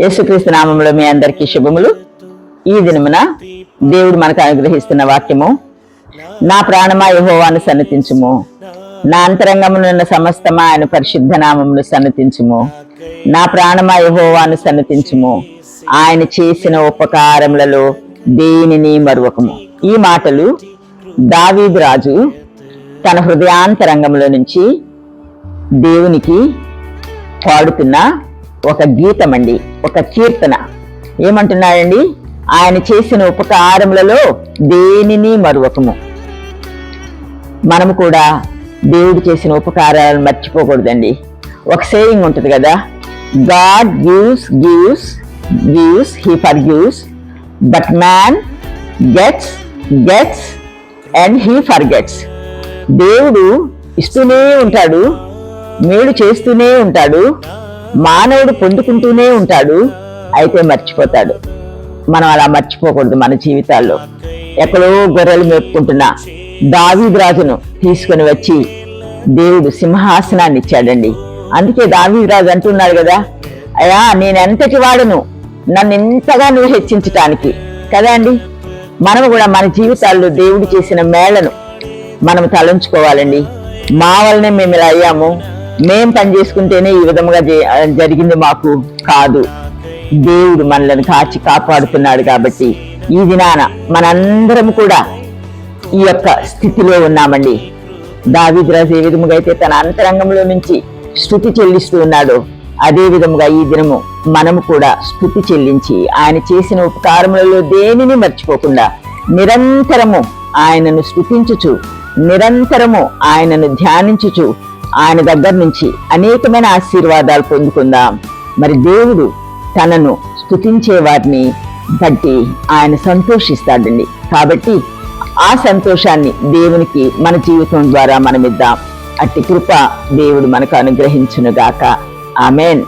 యేసుక్రీస్తు నామములో మీ అందరికీ శుభములు. ఈ దినమున దేవుడు మనకు అనుగ్రహిస్తున్న వాక్యము, నా ప్రాణమా యెహోవాను సన్నతించుము, నా అంతరంగమునున్న సమస్తమా ఆయన పరిశుద్ధ నామమును సన్నతించుము. నా ప్రాణమా యెహోవాను సన్నతించుము, ఆయన చేసిన ఉపకారములలో దేనిని మరువకము. ఈ మాటలు దావీదు రాజు తన హృదయాంతరంగంలో నుంచి దేవునికి పాడుతున్న ఒక గీతమండి, ఒక కీర్తన. ఏమంటున్నాడండి? ఆయన చేసిన ఉపకారములలో దేనిని మరువకము. మనము కూడా దేవుడు చేసిన ఉపకారాలను మర్చిపోకూడదండి. ఒక సేయింగ్ ఉంటుంది కదా, God gives gives gives he forgives, but man gets gets and he forgets. దేవుడు ఇస్తూనే ఉంటాడు, మేలు చేస్తూనే ఉంటాడు, మానవుడు పొందుకుంటూనే ఉంటాడు, అయితే మర్చిపోతాడు. మనం అలా మర్చిపోకూడదు. మన జీవితాల్లో ఎక్కడో గొర్రెలు మేపుకుంటున్న దావీదు రాజును తీసుకుని వచ్చి దేవుడు సింహాసనాన్ని ఇచ్చాడండి. అందుకే దావీదు రాజు అంటున్నాడు కదా, అయ్యా నేను ఎంతటి వాడును, నన్ను ఎంతగా నువ్వు హెచ్చించటానికి కదా అండి. మనము కూడా మన జీవితాల్లో దేవుడు చేసిన మేళ్లను మనం తలంచుకోవాలండి. మా వల్లనే మేము ఇలా అయ్యాము, మేం పని చేసుకుంటేనే ఈ విధముగా జరిగింది మాకు కాదు. దేవుడు మనల్ని కాచి కాపాడుతున్నాడు. కాబట్టి ఈ దినాన మనందరం కూడా ఈ యొక్క స్థితిలో ఉన్నామండి. దావీదు రాజు ఏ విధముగా అయితే తన అంతరంగంలో నుంచి స్తుతి చెల్లిస్తూ ఉన్నాడో, అదే విధముగా ఈ దినము మనము కూడా స్తుతి చెల్లించి ఆయన చేసిన ఉపకారములలో దేనిని మర్చిపోకుండా నిరంతరము ఆయనను స్తుతించుచు, నిరంతరము ఆయనను ధ్యానించుచు, ఆయన దగ్గర నుంచి అనేకమైన ఆశీర్వాదాలు పొందుకుందాం. మరి దేవుడు తనను స్తుతించే వారిని బట్టి ఆయన సంతోషిస్తాడండి. కాబట్టి ఆ సంతోషాన్ని దేవునికి మన జీవితం ద్వారా మనమిద్దాం. అట్టి కృప దేవుడు మనకు అనుగ్రహించునుగాక. ఆమేన్.